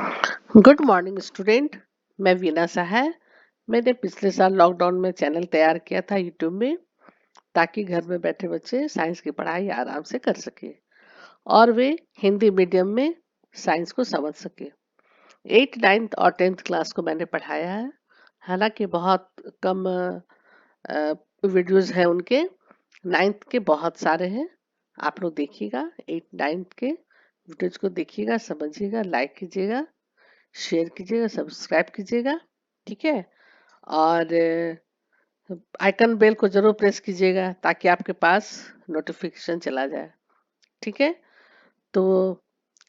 Good morning student. मैं वीना सहाय। मैंने पिछले साल लॉकडाउन में चैनल तैयार किया था यूट्यूब में, ताकि घर में बैठे बच्चे साइंस की पढ़ाई आराम से कर सके और वे हिंदी मीडियम में साइंस को समझ सके। 8th 9th और 10th क्लास को मैंने पढ़ाया है। हालांकि बहुत कम वीडियोस हैं उनके। 9th के बहुत सारे हैं। आप लोग देखिएगा, 8th 9th के वीडियोज को देखिएगा, समझिएगा, लाइक कीजिएगा, शेयर कीजिएगा, सब्सक्राइब कीजिएगा। ठीक है। और आइकन बेल को जरूर प्रेस कीजिएगा ताकि आपके पास नोटिफिकेशन चला जाए। ठीक है। तो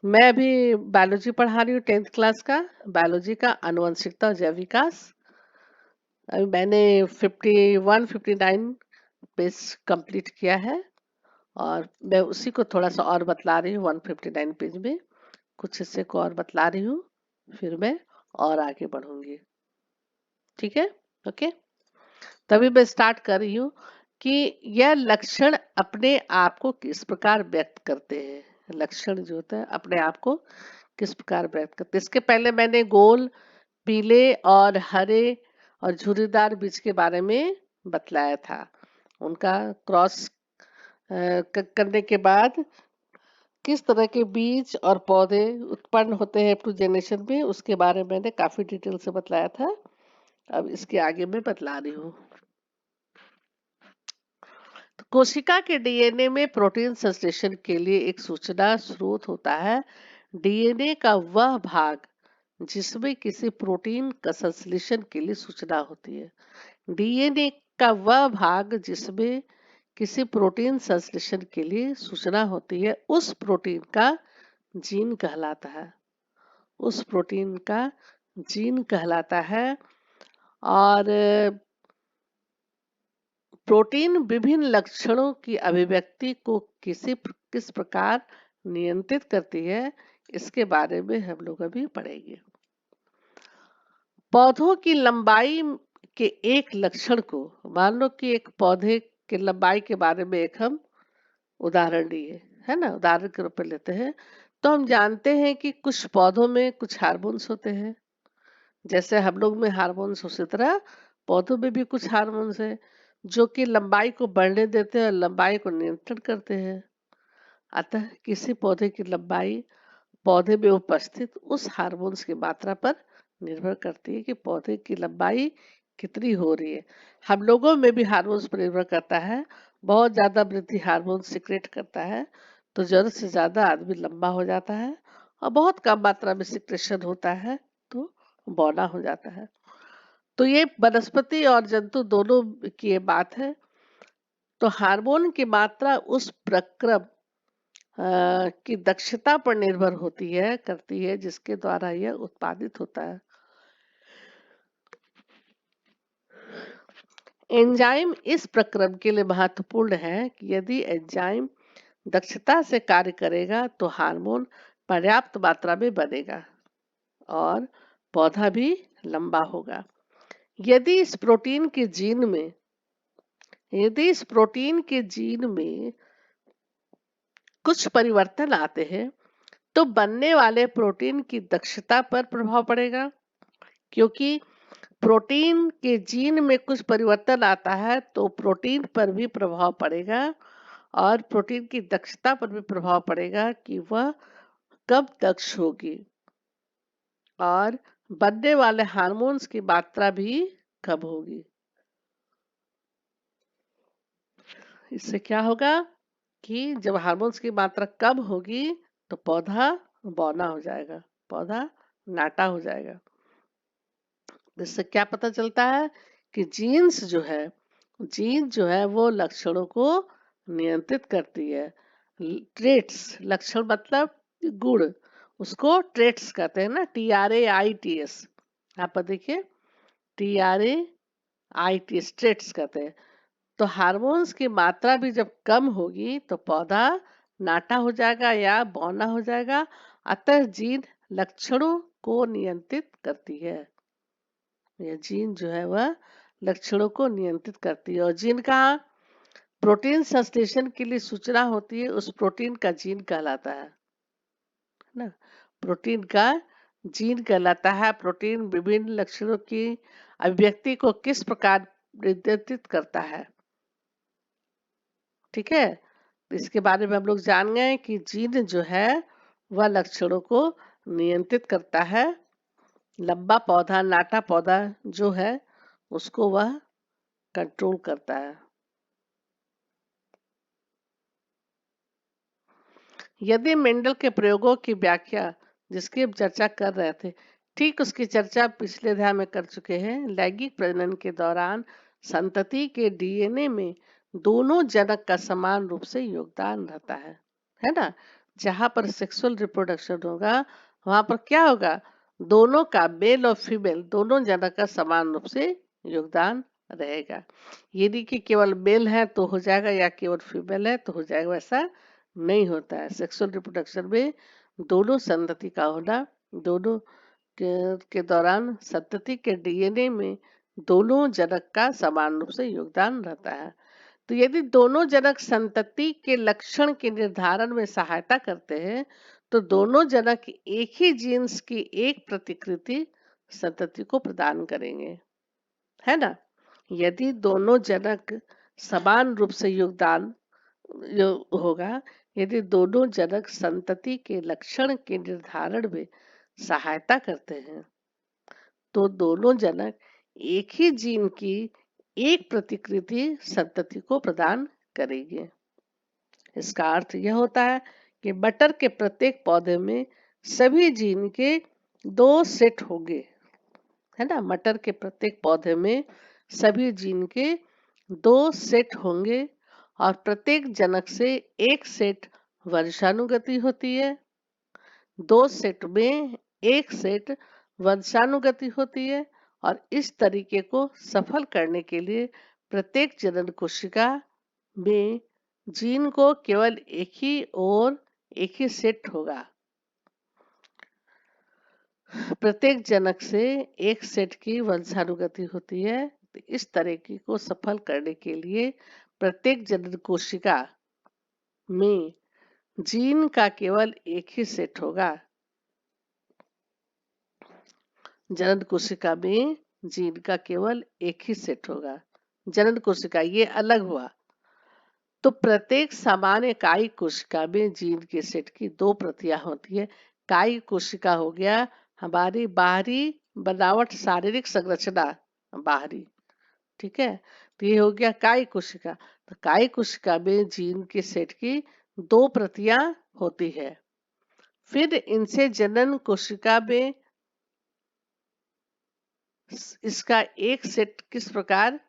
मैं अभी बायोलॉजी पढ़ा रही हूँ, 10th क्लास का। बायोलॉजी का आनुवंशिकता और जैव विकास। अभी मैंने 51-59 पेज कंप्लीट किया है और मैं उसी को थोड़ा सा और बतला रही हूँ। 159 पेज में कुछ हिस्से को और बतला रही हूँ, फिर मैं और आगे बढ़ूंगी। ठीक है। ओके। तभी मैं स्टार्ट कर रही हूँ कि यह लक्षण अपने आप को किस प्रकार व्यक्त करते हैं। लक्षण जो होता है अपने आप को किस प्रकार व्यक्त करते हैं। इसके पहले मैंने गोल, पीले और हरे और झुर्रीदार बीज के बारे में बतलाया था। उनका क्रॉस करने के बाद किस तरह के बीज और पौधे उत्पन्न होते हैं फ्लूजेनेशन में, उसके बारे में मैंने काफी डिटेल से बतलाया था। अब इसके आगे मैं बतला रही हूँ। कोशिका के डीएनए में प्रोटीन संश्लेषण के लिए एक सूचना स्रोत होता है। डीएनए का वह भाग जिसमें किसी प्रोटीन का संश्लेषण के लिए सूचना होती है। डीएनए का वह भाग जिसमें किसी प्रोटीन संश्लेषण के लिए सूचना होती है, उस प्रोटीन का जीन कहलाता है। उस प्रोटीन का जीन कहलाता है। और प्रोटीन विभिन्न लक्षणों की अभिव्यक्ति को किस प्रकार नियंत्रित करती है, इसके बारे में हम लोग अभी पढ़ेंगे। पौधों की लंबाई के एक लक्षण को, मान लो कि एक पौधे के लंबाई के बारे में एक हम उदाहरण लिए, है ना, उदाहरण के रूप में लेते हैं। तो हम जानते हैं कि कुछ पौधों में कुछ हार्मोन्स होते हैं। जैसे हम लोग में हार्मोन्स, उसी तरह पौधों में भी कुछ हार्मोन्स हैं जो कि लंबाई को बढ़ने देते हैं और लंबाई को नियंत्रण करते हैं। अतः किसी पौधे की लंबाई पौधे में उपस्थित उस हार्मोन्स की मात्रा पर निर्भर करती है कि पौधे की लंबाई कितनी हो रही है। हम लोगों में भी हार्मोन्स पर निर्भर करता है। बहुत ज्यादा वृद्धि हार्मोन सिक्रेट करता है तो जरूरत से ज्यादा आदमी लंबा हो जाता है, और बहुत कम मात्रा में सिक्रेशन होता है तो बौना हो जाता है। तो ये वनस्पति और जंतु दोनों की ये बात है। तो हार्मोन की मात्रा उस प्रक्रम की दक्षता पर निर्भर होती है, करती है, जिसके द्वारा यह उत्पादित होता है। एंजाइम इस प्रक्रम के लिए महत्वपूर्ण है कि यदि एंजाइम दक्षता से कार्य करेगा तो हार्मोन पर्याप्त मात्रा में बनेगा और पौधा भी लंबा होगा। यदि इस प्रोटीन के जीन में यदि इस प्रोटीन के जीन में कुछ परिवर्तन आते हैं तो बनने वाले प्रोटीन की दक्षता पर प्रभाव पड़ेगा। क्योंकि प्रोटीन के जीन में कुछ परिवर्तन आता है तो प्रोटीन पर भी प्रभाव पड़ेगा और प्रोटीन की दक्षता पर भी प्रभाव पड़ेगा कि वह कब दक्ष होगी, और बनने वाले हार्मोन्स की मात्रा भी कम होगी। इससे क्या होगा कि जब हार्मोन्स की मात्रा कम होगी तो पौधा बौना हो जाएगा, पौधा नाटा हो जाएगा। इससे क्या पता चलता है कि जीन्स जो है वो लक्षणों को नियंत्रित करती है। ट्रेट्स, लक्षण मतलब गुण, उसको ट्रेट्स कहते हैं ना, TRAITS। यहाँ पर देखिए, TRAITS, ट्रेट्स कहते हैं। तो हार्मोन्स की मात्रा भी जब कम होगी तो पौधा नाटा हो जाएगा या बौना हो जाएगा। अतः जीन लक्षणों को नियंत्रित करती है। यह जीन जो है वह लक्षणों को नियंत्रित करती है। और जीन का प्रोटीन संश्लेषण के लिए सूचना होती है, उस प्रोटीन का जीन कहलाता है ना। प्रोटीन का जीन कहलाता है। प्रोटीन विभिन्न लक्षणों की अभिव्यक्ति को किस प्रकार निर्धारित करता है? ठीक है, इसके बारे में हम लोग जान गए कि जीन जो है वह लक्षणों को नियंत्रित करता है। लंबा पौधा, नाटा पौधा जो है उसको वह कंट्रोल करता है। यदि मेंडल के प्रयोगों की व्याख्या जिसकी हम चर्चा कर रहे थे, ठीक उसकी चर्चा पिछले अध्याय में कर चुके हैं। लैंगिक प्रजनन के दौरान संतति के डीएनए में दोनों जनक का समान रूप से योगदान रहता है ना। जहां पर सेक्सुअल रिप्रोडक्शन होगा वहां पर क्या होगा, दोनों का, मेल और फीमेल दोनों जनक का समान रूप से योगदान रहेगा। यदि कि केवल मेल है तो हो जाएगा या केवल फीमेल है तो हो जाएगा, वैसा नहीं होता है। सेक्सुअल रिप्रोडक्शन में दोनों संतति का होना, दोनों के दौरान संतति के डीएनए में दोनों जनक का समान रूप से योगदान रहता है। तो यदि दोनों जनक संतति के लक्षण के निर्धारण में सहायता करते हैं तो दोनों जनक एक ही जीन्स की एक प्रतिकृति संतति को प्रदान करेंगे, है ना। यदि दोनों जनक समान रूप से योगदान होगा, यदि दोनों जनक संतति के लक्षण के निर्धारण में सहायता करते हैं तो दोनों जनक एक ही जीन की एक प्रतिकृति संतति को प्रदान करेंगे। इसका अर्थ यह होता है कि मटर के प्रत्येक पौधे में सभी जीन के 2 सेट होंगे, है ना। मटर के प्रत्येक पौधे में सभी जीन के 2 सेट होंगे और प्रत्येक जनक से एक सेट वंशानुगति होती है, 2 सेट में एक सेट वंशानुगति होती है। और इस तरीके को सफल करने के लिए प्रत्येक जनन कोशिका में जीन को केवल एक ही और एक ही सेट होगा। प्रत्येक जनक से एक सेट की वंशानुगति होती है। तो इस तरीके को सफल करने के लिए प्रत्येक जनन कोशिका में जीन का केवल एक ही सेट होगा। जनन कोशिका में जीन का केवल एक ही सेट होगा। जनन कोशिका ये अलग हुआ, तो प्रत्येक सामान्य कायी कोशिका में जीन के सेट की 2 प्रतियां होती है। कायी कोशिका हो गया हमारी बाहरी बनावट, शारीरिक संरचना बाहरी, ठीक है। तो ये हो गया कायी कोशिका। तो कायी कोशिका में जीन के सेट की 2 प्रतियां होती है। फिर इनसे जनन कोशिका में इसका एक सेट किस प्रकार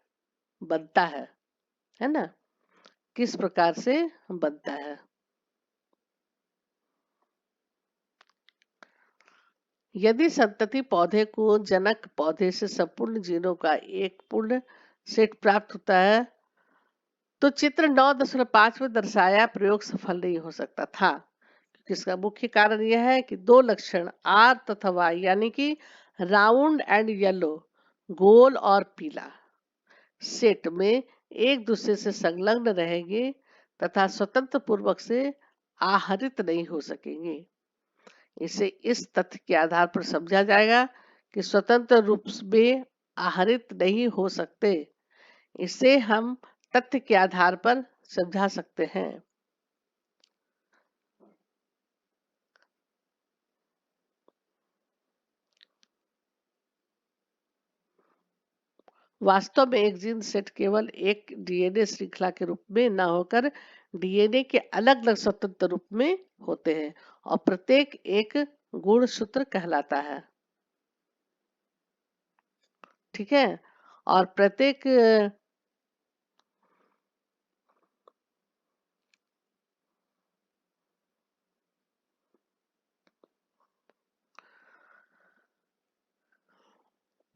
बनता है ना, किस प्रकार से बनता है। यदि संतति पौधे को जनक पौधे से संपूर्ण जीनों का एक पूर्ण सेट प्राप्त होता है तो चित्र 9.5 में दर्शाया प्रयोग सफल नहीं हो सकता था। इसका मुख्य कारण यह है कि 2 लक्षण आर तथा वाई यानी कि राउंड एंड येलो, गोल और पीला, सेट में एक दूसरे से संलग्न रहेंगे तथा स्वतंत्र पूर्वक से आहरित नहीं हो सकेंगे। इसे इस तथ्य के आधार पर समझा जाएगा कि स्वतंत्र रूप में आहरित नहीं हो सकते। इसे हम तथ्य के आधार पर समझा सकते हैं। वास्तव में एक जीन सेट केवल एक डीएनए श्रृंखला के रूप में न होकर डीएनए के अलग अलग स्वतंत्र रूप में होते हैं और प्रत्येक एक गुणसूत्र कहलाता है, ठीक है। और प्रत्येक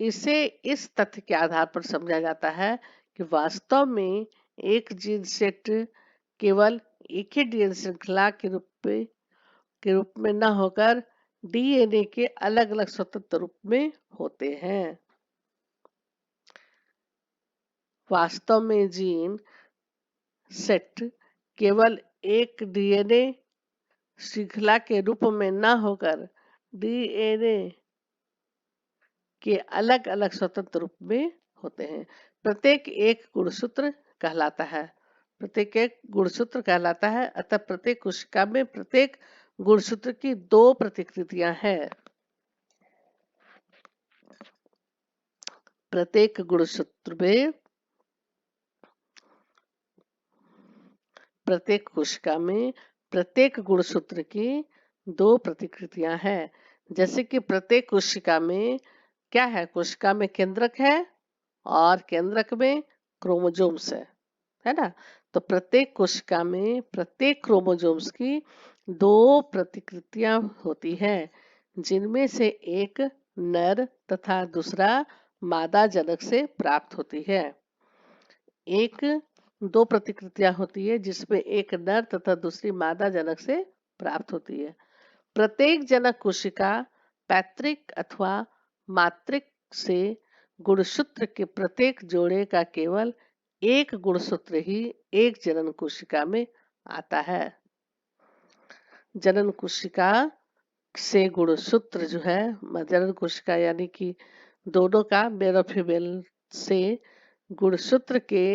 इसे इस तथ्य के आधार पर समझा जाता है कि वास्तव में एक जीन सेट केवल एक ही डीएनए श्रृंखला के रूप में न होकर डीएनए के अलग अलग स्वतंत्र रूप में होते हैं। वास्तव में जीन सेट केवल एक डीएनए श्रृंखला के रूप में न होकर डीएनए के अलग अलग स्वतंत्र रूप में होते हैं। प्रत्येक एक गुणसूत्र कहलाता है। प्रत्येक एक गुणसूत्र कहलाता है। अतः प्रत्येक कोशिका में प्रत्येक गुणसूत्र की 2 प्रतिकृतियां हैं। प्रत्येक गुणसूत्र में प्रत्येक कोशिका में प्रत्येक गुणसूत्र की 2 प्रतिकृतियां हैं। जैसे कि प्रत्येक कोशिका में क्या है, कोशिका में केंद्रक है और केंद्रक में क्रोमोसोम्स है ना। तो प्रत्येक कोशिका में प्रत्येक क्रोमोसोम्स की 2 प्रतिकृतियां होती हैं, जिनमें से एक नर तथा दूसरा मादा जनक से प्राप्त होती है। एक 2 प्रतिकृतियां होती है जिसमें एक नर तथा दूसरी मादा जनक से प्राप्त होती है। प्रत्येक जनक कोशिका पैतृक अथवा मातृक से गुणसूत्र के प्रत्येक जोड़े का केवल एक गुणसूत्र ही एक जनन कोशिका में आता है। जनन कोशिका से गुणसूत्र जो है, जनन कोशिका यानी कि दोनों का मेल और फीमेल से गुणसूत्र के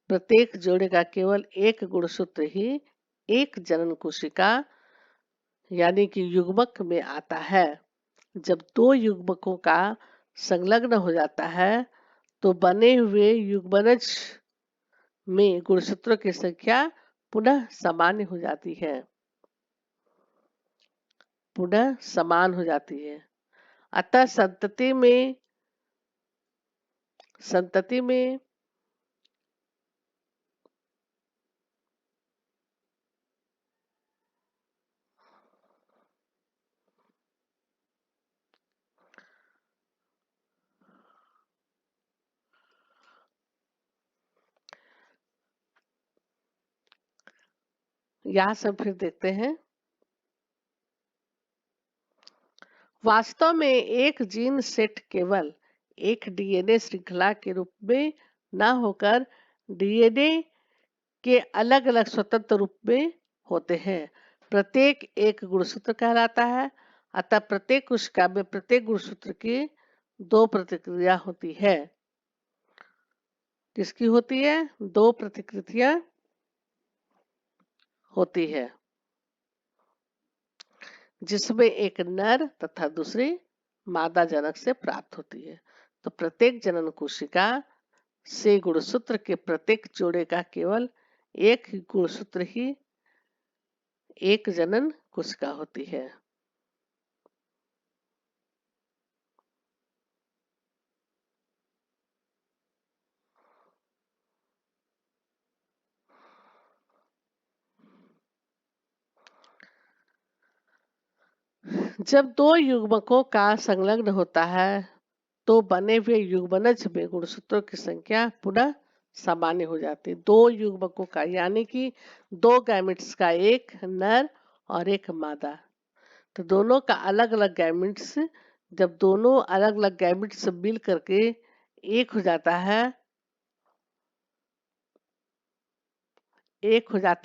प्रत्येक जोड़े का केवल एक गुणसूत्र ही एक जनन कोशिका यानी कि युग्मक में आता है। जब 2 युग्मकों का संलग्न हो जाता है तो बने हुए युग्मनज में गुणसूत्रों की संख्या पुनः समान हो जाती है। पुनः समान हो जाती है। अतः संतति में यहाँ से फिर देखते हैं। वास्तव में एक जीन सेट केवल एक डीएनए श्रृंखला के रूप में न होकर डीएनए के अलग अलग स्वतंत्र रूप में होते हैं। प्रत्येक एक गुणसूत्र कहलाता है। अतः प्रत्येक कोशिका में प्रत्येक गुणसूत्र की 2 प्रतिक्रिया होती है। किसकी होती है? 2 प्रतिकृतियां होती है, जिसमें एक नर तथा दूसरी मादा जनक से प्राप्त होती है। तो प्रत्येक जनन कोशिका से गुणसूत्र के प्रत्येक जोड़े का केवल एक गुणसूत्र ही एक जनन कोशिका होती है। जब 2 युग्मकों का संलग्न होता है तो बने हुए युग्मनज में गुणसूत्रों की संख्या पुनः सामान्य हो जाती है। 2 युग्मकों का यानी कि 2 गैमेट्स का, एक नर और एक मादा। तो दोनों का अलग अलग गैमेट्स, जब दोनों अलग अलग गैमेट्स मिल करके एक हो जाता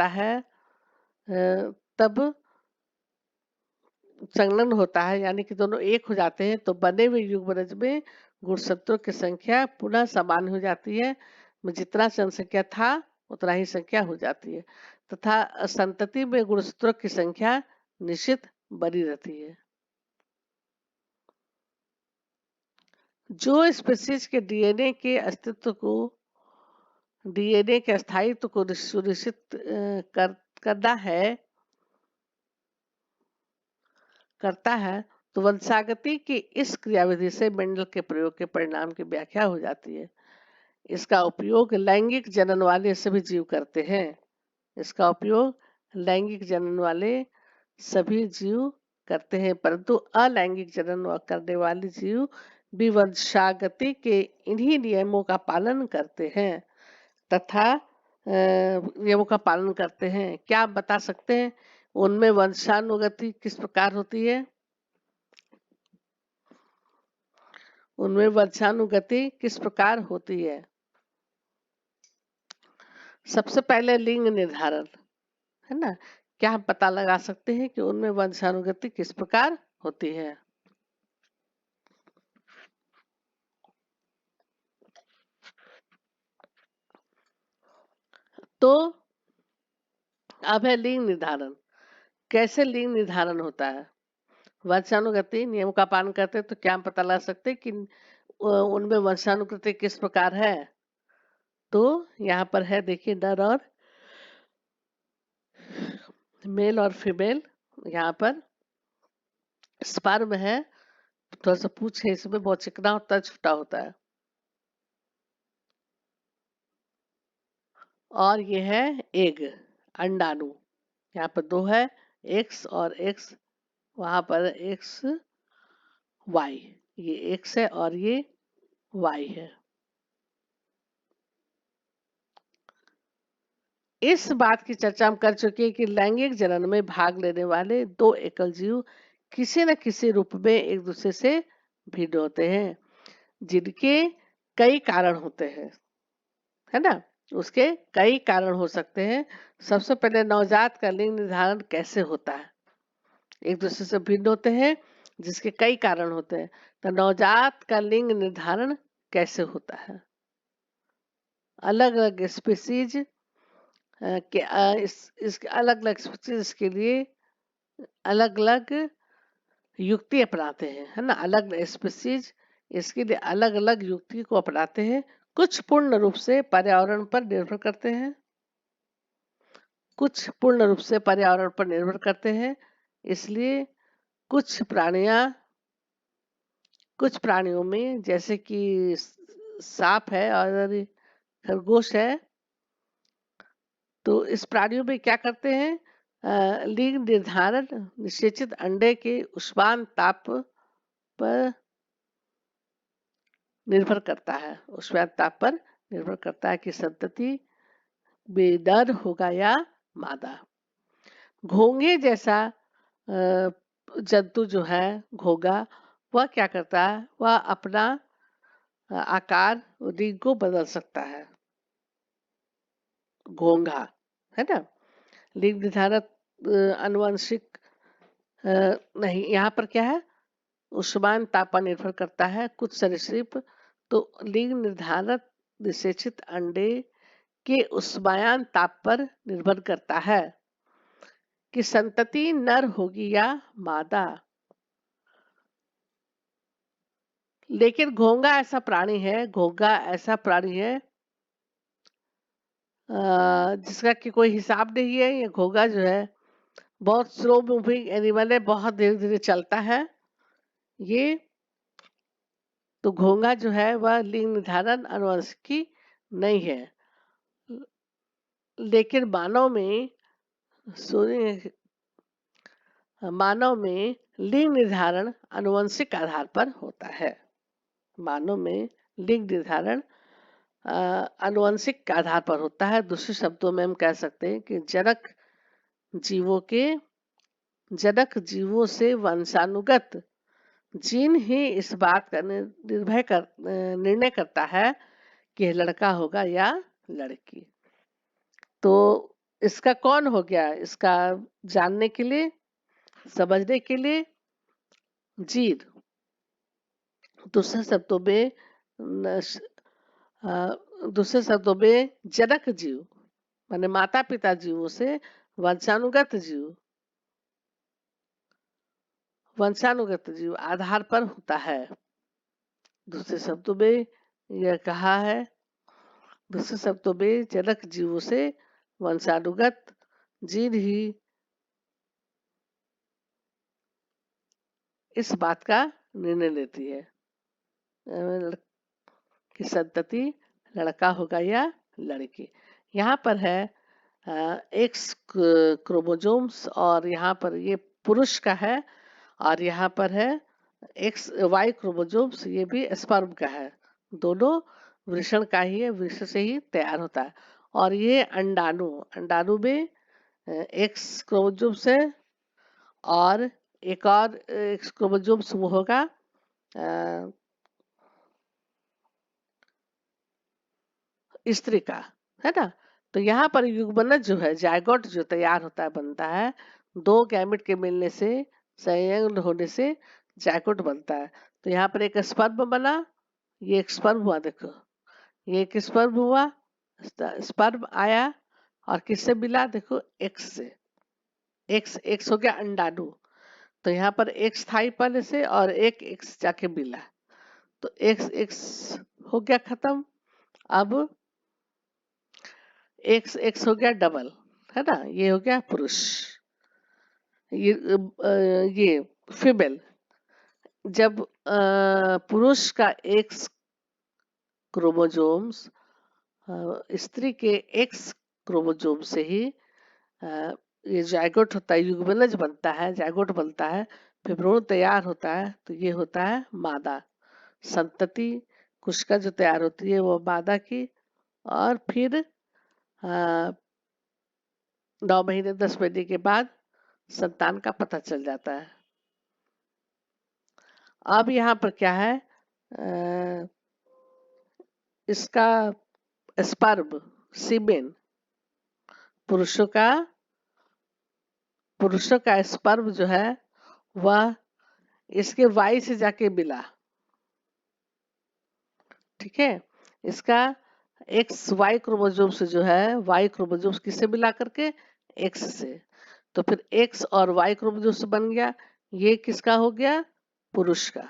है, तब संलग्न होता है यानी कि दोनों एक हो जाते हैं तो बने हुए युग्मनज में गुणसूत्रों की संख्या पुनः समान हो जाती है। जितना जनसंख्या था उतना ही संख्या हो जाती है तथा संतति में गुणसूत्रों की संख्या निश्चित बनी रहती है। जो स्पीशीज के डीएनए के स्थायित्व को सुनिश्चित करता है तो वंशागति की इस क्रियाविधि से मेंडल के प्रयोग के परिणाम की व्याख्या हो जाती है। इसका उपयोग लैंगिक जनन वाले सभी जीव करते हैं। इसका उपयोग लैंगिक जनन वाले सभी जीव करते हैं, परंतु अलैंगिक जनन करने वाले जीव भी वंशागति के इन्हीं नियमों का पालन करते हैं तथा नियमों का पालन करते हैं। क्या आप बता सकते हैं उनमें वंशानुगति किस प्रकार होती है? उनमें वंशानुगति किस प्रकार होती है? सबसे पहले लिंग निर्धारण है ना, क्या हम पता लगा सकते हैं कि उनमें वंशानुगति किस प्रकार होती है? तो अब है लिंग निर्धारण। कैसे लिंग निर्धारण होता है? वंशानुगति नियम का पालन करते हैं तो क्या हम पता लगा सकते हैं कि उनमें वंशानुगति किस प्रकार है? तो यहाँ पर है, देखिए, नर और मेल और फीमेल। यहाँ पर स्पर्म है, थोड़ा सा पूछ है इसमें, बहुत चिकना होता है, छोटा होता है। और ये है एग, अंडाणु। यहाँ पर दो है, एक्स और एक्स, वहां पर एक्स वाई, ये एक्स है और ये वाई है। इस बात की चर्चा हम कर चुके हैं कि लैंगिक जनन में भाग लेने वाले दो एकल जीव किसी न किसी रूप में एक दूसरे से भिन्न होते हैं, जिनके कई कारण होते हैं, है ना? उसके कई कारण हो सकते हैं। सबसे पहले, नवजात का लिंग निर्धारण कैसे होता है? एक दूसरे से भिन्न होते हैं, जिसके कई कारण होते हैं। तो नवजात का लिंग निर्धारण कैसे होता है? अलग अलग स्पीसीज के इस अलग अलग स्पीसीज के लिए अलग अलग युक्ति अपनाते हैं, है ना? अलग स्पीसीज इसके लिए अलग अलग युक्ति को अपनाते हैं। कुछ पूर्ण रूप से पर्यावरण पर निर्भर करते हैं, कुछ पूर्ण रूप से पर्यावरण पर निर्भर करते हैं। इसलिए कुछ प्राणियों में, जैसे कि सांप है और खरगोश है, तो इस प्राणियों में क्या करते हैं? लिंग निर्धारण निषेचित अंडे के उष्मान ताप पर निर्भर करता है। उष्मान ताप पर निर्भर करता है कि संतति में नर होगा या मादा। घोंघे जैसा जंतु जो है, घोंघा, वह क्या करता है? वह अपना आकार, लिंग को बदल सकता है। घोंघा, है ना? लिंग निर्धारण आनुवंशिक नहीं, यहाँ पर क्या है? उष्मान ताप पर निर्भर करता है। कुछ सरीसृप तो लिंग निर्धारण निषेचित अंडे के उष्मायन ताप पर निर्भर करता है कि संतति नर होगी या मादा। लेकिन घोंघा ऐसा प्राणी है जिसका कि कोई हिसाब नहीं है। ये घोंघा जो है बहुत स्लो मूविंग एनिमल है, बहुत धीरे धीरे चलता है ये। तो घोंघा जो है वह लिंग निर्धारण आनुवंशिकी नहीं है। लेकिन मानव में लिंग निर्धारण आनुवंशिक आधार पर होता है। मानव में लिंग निर्धारण आनुवंशिक के आधार पर होता है। दूसरे शब्दों में हम कह सकते हैं कि जनक जीवों से वंशानुगत जीन ही इस बात का निर्णय करता है कि यह लड़का होगा या लड़की। तो इसका कौन हो गया? इसका जानने के लिए, समझने के लिए जीन। दूसरे शब्दों में दूसरे शब्दों में जनक जीव माने माता पिता जीवों से वंशानुगत जीव आधार पर होता है। दूसरे शब्दों में यह कहा है, दूसरे शब्दों में जनक जीवों से वंशानुगत जीन ही इस बात का निर्णय लेती है कि संतति लड़का होगा या लड़की। यहाँ पर है एक्स क्रोमोजोम्स और यहाँ पर ये पुरुष का है, और यहाँ पर है एक्स वाई क्रोमोजोम्स, ये भी स्पर्म का है। दोनों वृषण का ही है, वृषण से ही तैयार होता है। और ये अंडाणु में एक्स क्रोमोजोम्स है और एक और एक्स क्रोमोजोम्स वो होगा स्त्री का, है ना? तो यहाँ पर युग्मनज जो है, जायगोट जो तैयार होता है, बनता है, दो गैमेट के मिलने से, संयुग्म होने से जायगोट बनता है। तो यहाँ पर एक स्पर्म बना, ये एक स्पर्म हुआ, देखो ये एक स्पर्म हुआ, स्पर्म आया और किससे मिला, देखो एक्स से, एक्स एक्स हो गया अंडाणु। तो यहाँ पर एक्स था ही पहले से और एक एक्स जाके मिला, तो एक्स एक्स हो गया खत्म। अब एक्स एक्स हो गया डबल, है ना, ये हो गया पुरुष, ये फीमेल। जब पुरुष का एक्स क्रोमोजोम्स स्त्री के एक्स क्रोमोजोम से ही ये जायगोट होता है, युग्मनज बनता है, जायगोट बनता है, फिर भ्रूण तैयार होता है, तो ये होता है मादा संतति। कोशिका जो तैयार होती है वो मादा की, और फिर 9 महीने 10 महीने के बाद संतान का पता चल जाता है। अब यहाँ पर क्या है, इसका स्पर्म, सीमेन, पुरुषों का स्पर्म जो है वह इसके वाई से जाके मिला, ठीक है। इसका एक्स वाई क्रोमोसोम से जो है, वाई क्रोमोसोम किससे मिला करके, एक्स से। तो फिर एक्स और वाई क्रोमोसोम से बन गया, ये किसका हो गया, पुरुष का।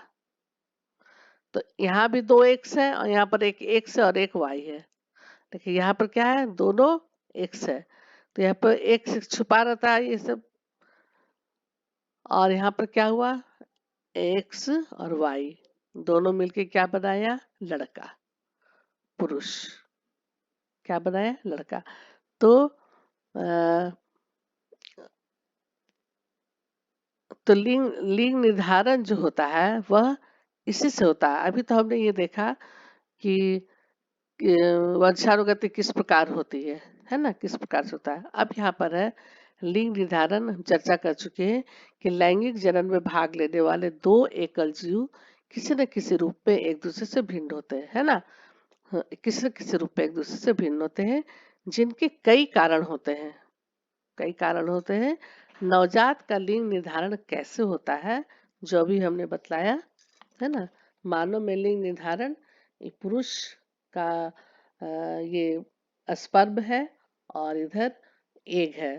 तो यहाँ भी दो एक्स है और यहाँ पर एक एक्स है और एक वाई है। देखिए यहाँ पर क्या है, दोनों एक्स है, तो यहाँ पर एक्स छुपा रहता है ये सब, और यहाँ पर क्या हुआ, एक्स और वाई दोनों मिलके क्या बनाया, लड़का, पुरुष, क्या बनाया, लड़का। तो अ, तो लिंग लिंग निर्धारण जो होता है वह इसी से होता है। अभी तो हमने ये देखा कि वंशानुगति किस प्रकार होती है ना, किस प्रकार से होता है। अब यहाँ पर है लिंग निर्धारण, हम चर्चा कर चुके हैं कि लैंगिक जनन में भाग लेने वाले दो एकल जीव किसी न किसी रूप में एक दूसरे से भिन्न होते हैं, है ना। हाँ, किसी न किसी रूप में एक दूसरे से भिन्न होते हैं, जिनके कई कारण होते हैं, कई कारण होते हैं। नवजात का लिंग निर्धारण कैसे होता है, जो अभी हमने बतलाया, है ना। मानव में लिंग निर्धारण, ये पुरुष का ये स्पर्म है और इधर एग है,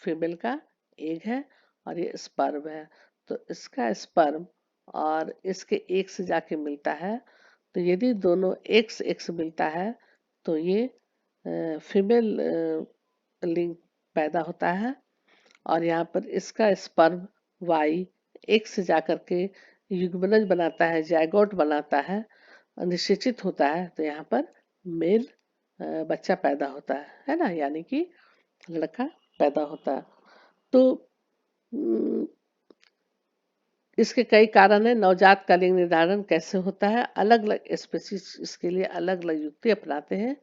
फीमेल का एग है और ये स्पर्म है। तो इसका स्पर्म और इसके एक से जाके मिलता है, तो यदि दोनों एक्स एक्स मिलता है तो ये फीमेल लिंग पैदा होता है, और यहाँ पर इसका स्पर्म वाई एक से जाकर के युग्मनज बनाता है, जायगोट बनाता है, निषेचित होता है, तो यहाँ पर मेल बच्चा पैदा होता है ना, यानी कि लड़का पैदा होता है। तो इसके कई कारण है। नवजात का लिंग निर्धारण कैसे होता है, अलग अलग स्पेसीज इसके लिए अलग अलग युक्ति अपनाते हैं,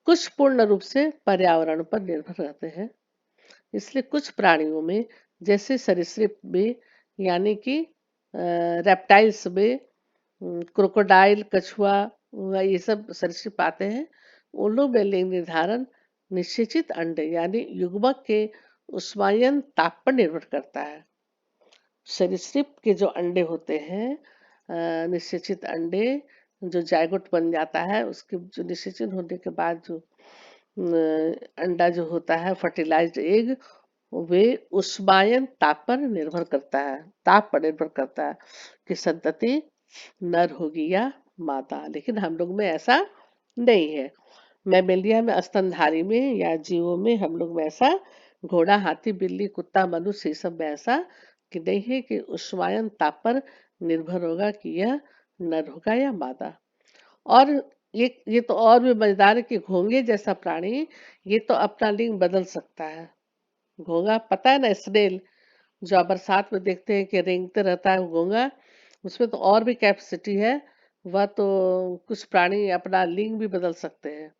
कुछ पूर्ण रूप से पर्यावरण पर निर्भर रहते हैं। इसलिए कुछ प्राणियों में, जैसे सरीसृप में, यानी कि रेप्टाइल्स में, क्रोकोडाइल, कछुआ, ये सब सरीसृप आते हैं, उन लोग में लिंग निर्धारण निषेचित अंडे यानी युग्मक के उष्मायन ताप पर निर्भर करता है। सरीसृप के जो अंडे होते हैं, निषेचित अंडे, जो जायगोट बन जाता है, उसके जो निषेचन होने के बाद जो अंडा जो होता है, फर्टिलाइज्ड एग, वे उष्मायन ताप पर निर्भर करता है, ताप पर निर्भर करता है कि संतति नर होगी या मादा। लेकिन हम लोग में ऐसा नहीं है। मैमेलिया में, स्तनधारी में या जीवों में हम लोग में ऐसा, घोड़ा, हाथी, बिल्ली, कुत्ता, मनुष्य, ये सब में ऐसा कि नहीं है कि उष्मायन ताप पर निर्भर होगा कि यह नर होगा या मादा। और ये तो और भी मजेदार है कि घोंगे जैसा प्राणी ये तो अपना लिंग बदल सकता है। घोंगा पता है ना, स्नेल, जो आप बरसात में देखते हैं कि रेंगते रहता है घोंगा, उसमें तो और भी कैपेसिटी है। वह तो कुछ प्राणी अपना लिंग भी बदल सकते हैं,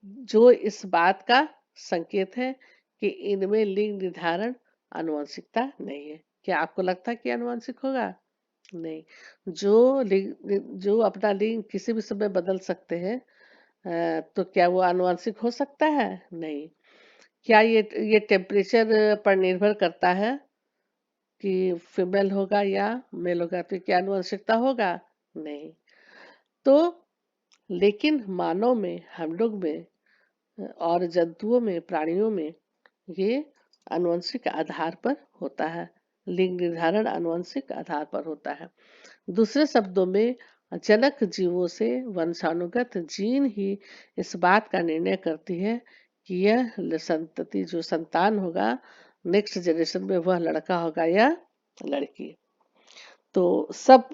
जो इस बात का संकेत है कि इनमें लिंग निर्धारण आनुवंशिकता नहीं है। क्या आपको लगता है कि आनुवंशिक होगा? नहीं। जो लिंग, जो अपना लिंग किसी भी समय बदल सकते हैं, तो क्या वो आनुवंशिक हो सकता है? नहीं। क्या ये टेम्परेचर पर निर्भर करता है कि फीमेल होगा या मेल होगा, तो क्या आनुवंशिकता होगा? नहीं। तो लेकिन मानव में, हम लोग में और जंतुओं में, प्राणियों में ये आनुवंशिक आधार पर होता है। लिंग निर्धारण आनुवंशिक आधार पर होता है। दूसरे शब्दों में जनक जीवों से वंशानुगत जीन ही इस बात का निर्णय करती है कि यह संतति, जो संतान होगा नेक्स्ट जनरेशन में, वह लड़का होगा या लड़की। तो सब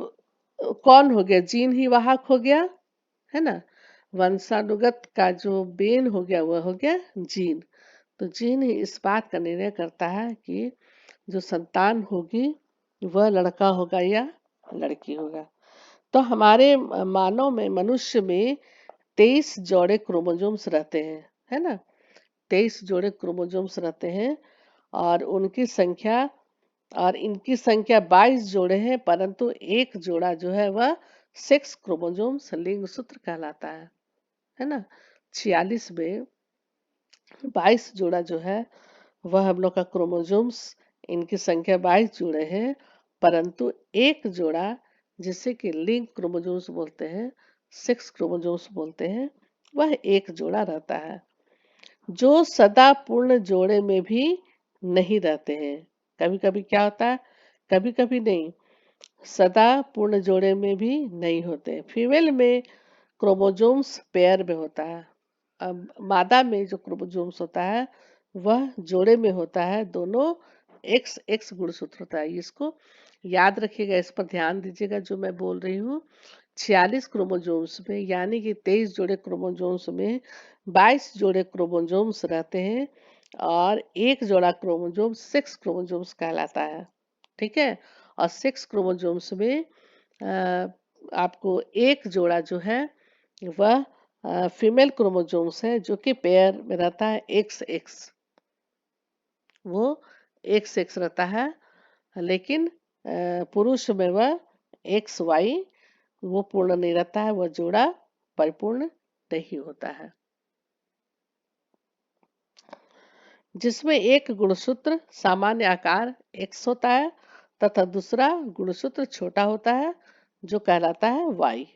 कौन हो गया? जीन ही वाहक हो गया, है ना। वंशानुगत का जो बेन हो गया वह हो गया जीन। तो जीन ही इस बात का निर्णय करता है कि जो संतान होगी वह लड़का होगा या लड़की होगा। तो हमारे मानव में, मनुष्य में 23 जोड़े क्रोमोसोम्स रहते हैं, है ना। 23 जोड़े क्रोमोसोम्स रहते हैं और उनकी संख्या, और इनकी संख्या 22 जोड़े हैं, परंतु एक जोड़ा जो है वह सेक्स क्रोमोसोम्स, लिंग सूत्र कहलाता है ना। 46 में 22 जोड़ा जो है वह हम लोग का क्रोमोसोम्स, इनकी संख्या 22 जोड़े हैं, परंतु एक जोड़ा जिसे कि लिंक क्रोमोसोम्स बोलते हैं, सेक्स क्रोमोसोम्स बोलते हैं, वह एक जोड़ा रहता है, जो सदा पूर्ण जोड़े में भी नहीं रहते हैं। कभी कभी क्या होता है, कभी कभी नहीं, सदा पूर्ण जोड़े में भी नहीं होते। फीमेल में क्रोमोसोम्स पेयर में होता है। अब मादा में जो क्रोमोसोम्स होता है वह जोड़े में होता है, दोनों एक्स एक्स गुणसूत्र होता है। इसको याद रखिएगा, इस पर ध्यान दीजिएगा जो मैं बोल रही हूँ। 46 क्रोमोसोम्स में, यानी कि 23 जोड़े क्रोमोसोम्स में 22 जोड़े क्रोमोसोम्स रहते हैं और एक जोड़ा क्रोमोसोम सेक्स क्रोमोसोम्स कहलाता है, ठीक है। और सेक्स क्रोमोसोम्स में आपको एक जोड़ा जो है वह फीमेल क्रोमोसोम्स है, जो कि पेयर में रहता है एक्स एक्स, वो एक्स एक्स रहता है। लेकिन पुरुष में वह एक्स वाई, वो पूर्ण नहीं रहता है, वह जोड़ा परिपूर्ण नहीं होता है। जिसमें एक गुणसूत्र सामान्य आकार एक्स होता है तथा दूसरा गुणसूत्र छोटा होता है जो कहलाता है वाई।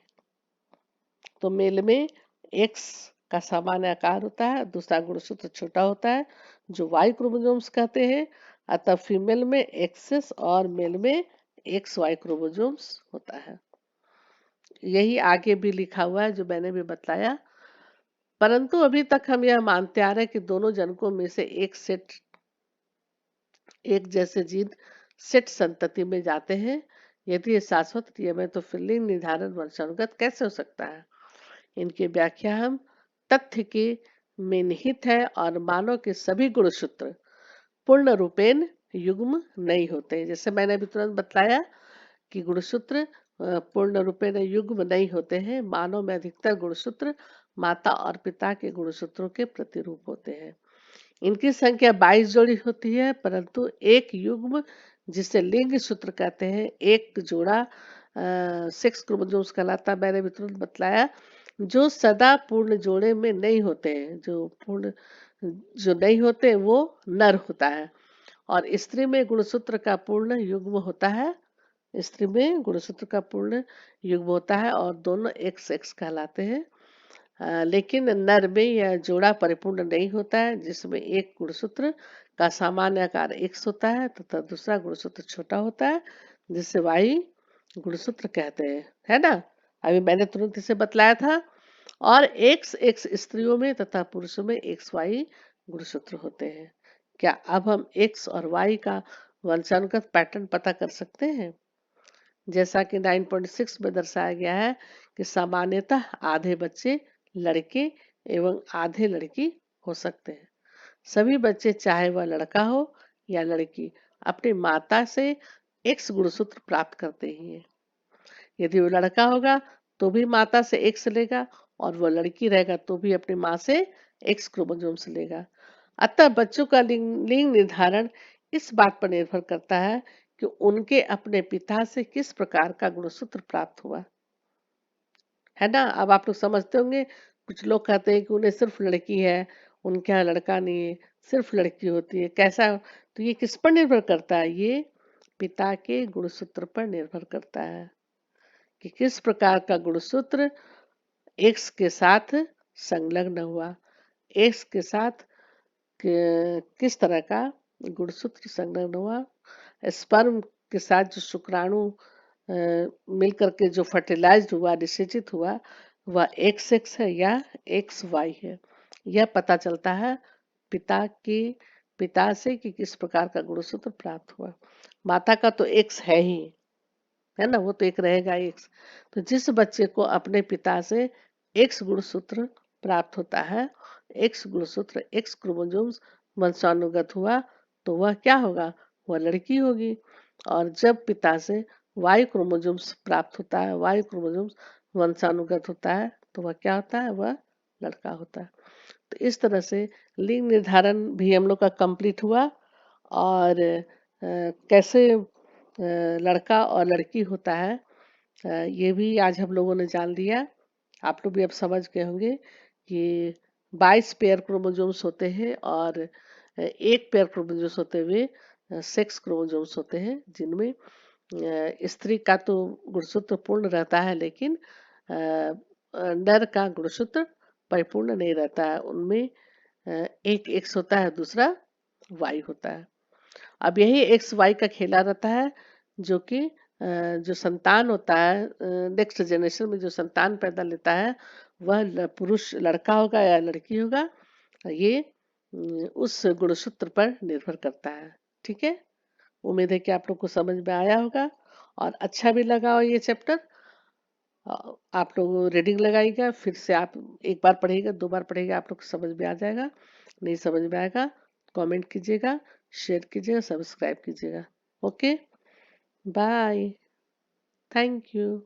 तो मेल में एक्स का सामान्य आकार होता है, दूसरा गुणसूत्र छोटा होता है जो वाई क्रोमोसोम्स कहते हैं। अतः फीमेल में एक्सेस और मेल में एक्स वाई क्रोमोसोम्स होता है। यही आगे भी लिखा हुआ है जो मैंने भी बताया। परंतु अभी तक हम यह मानते आ रहे हैं कि दोनों जनकों में से एक जैसे जीन सेट संतति में जाते हैं। यदि ये शाश्वत नियम है तो फिर लिंग निर्धारण वंशानुगत कैसे हो सकता है? इनकी व्याख्या हम तथ्य के में निहित है और मानव के सभी गुणसूत्र पूर्ण रूपेण युग्म नहीं होते। जैसे मैंने अभी तुरंत बताया कि गुणसूत्र पूर्ण रूपेण युग्म नहीं होते हैं। मानव में अधिकतर गुणसूत्र माता और पिता के गुणसूत्रों के प्रतिरूप होते हैं। इनकी संख्या 22 जोड़ी होती है, परंतु एक युग्म जिसे लिंग सूत्र कहते हैं, एक जोड़ा सेक्स क्रोमोसोम्स कहलाता है, मैंने भी तुरंत बतलाया, जो सदा पूर्ण जोड़े में नहीं होते हैं। जो नहीं होते वो नर होता है। और स्त्री में गुणसूत्र का पूर्ण युग्म होता है, स्त्री में गुणसूत्र का पूर्ण युग्म होता है और दोनों एक्स एक्स कहलाते हैं। लेकिन नर में यह जोड़ा परिपूर्ण नहीं होता है, जिसमें एक गुणसूत्र का सामान्य आकार एक्स होता है तथा दूसरा गुणसूत्र छोटा होता है जिसे वाई गुणसूत्र कहते हैं, है ना। अभी मैंने तुरंत इसे बतलाया था। और एक्स एक्स स्त्रियों में तथा पुरुषों में एक्स वाई गुणसूत्र होते हैं। क्या अब हम एक्स और वाई का वंशानुगत पैटर्न पता कर सकते हैं? जैसा कि 9.6 में दर्शाया गया है कि सामान्यतः आधे बच्चे लड़के एवं आधे लड़की हो सकते हैं। सभी बच्चे, चाहे वह लड़का हो या लड़की, अपनी माता से एक्स गुणसूत्र प्राप्त करते ही हैं। यदि वो लड़का होगा तो भी माता से एक्स लेगा और वो लड़की रहेगा तो भी अपनी माँ से एक्स क्रोमोसोम्स लेगा। अतः बच्चों का लिंग निर्धारण इस बात पर निर्भर करता है कि उनके अपने पिता से किस प्रकार का गुणसूत्र प्राप्त हुआ, है ना। अब आप लोग समझते होंगे कुछ लोग कहते हैं कि उन्हें सिर्फ लड़की है, उनके यहाँ लड़का नहीं है, सिर्फ लड़की होती है। कैसा? तो ये किस पर निर्भर करता है? ये पिता के गुणसूत्र पर निर्भर करता है कि किस प्रकार का गुणसूत्र एक्स के साथ संलग्न हुआ, एक्स के साथ किस तरह का गुणसूत्र संलग्न हुआ। स्पर्म के साथ जो शुक्राणु मिलकर के जो फर्टिलाइज्ड हुआ, निषेचित हुआ, वह एक्स एक्स है या एक्स वाई है। यह पता चलता है पिता की पिता से कि किस प्रकार का गुणसूत्र प्राप्त हुआ। माता का तो एक्स है ही, है ना, वो तो एक रहेगा एक्स। तो जिस बच्चे को अपने पिता से एक्स गुणसूत्र प्राप्त होता है, एक्स गुणसूत्र, एक्स क्रोमोसोम्स वंशानुगत हुआ, तो वह क्या होगा? वह लड़की होगी। और जब पिता से वाई क्रोमोसोम्स प्राप्त होता है, वाई क्रोमोसोम्स वंशानुगत होता है, तो वह क्या होता है? वह लड़का होता है। तो इस तरह से लिंग निर्धारण भी हम लोग का कंप्लीट हुआ। और कैसे लड़का और लड़की होता है, ये भी आज हम लोगों ने जान लिया। आप लोग भी अब समझ गए होंगे कि 22 पेयर क्रोमोसोम्स होते हैं और एक पेयर क्रोमोसोम्स होते हुए सेक्स क्रोमोसोम्स होते हैं, जिनमें स्त्री का तो गुणसूत्र पूर्ण रहता है, लेकिन नर का गुणसूत्र परिपूर्ण नहीं रहता है। उनमें एक एक्स होता है, दूसरा वाई होता है। अब यही एक्स वाई का खेला रहता है, जो कि जो संतान होता है, नेक्स्ट जनरेशन में जो संतान पैदा लेता है, वह पुरुष लड़का होगा या लड़की होगा, ये उस गुणसूत्र पर निर्भर करता है। ठीक है, उम्मीद है कि आप लोग को समझ में आया होगा और अच्छा भी लगा हो ये चैप्टर। आप लोग रीडिंग लगाइएगा, फिर से आप एक बार पढ़िएगा, दो बार पढ़िएगा, आप लोग को समझ में आ जाएगा। नहीं समझ में आएगा, कमेंट कीजिएगा, शेयर कीजिएगा, सब्सक्राइब कीजिएगा। Okay, bye, thank you.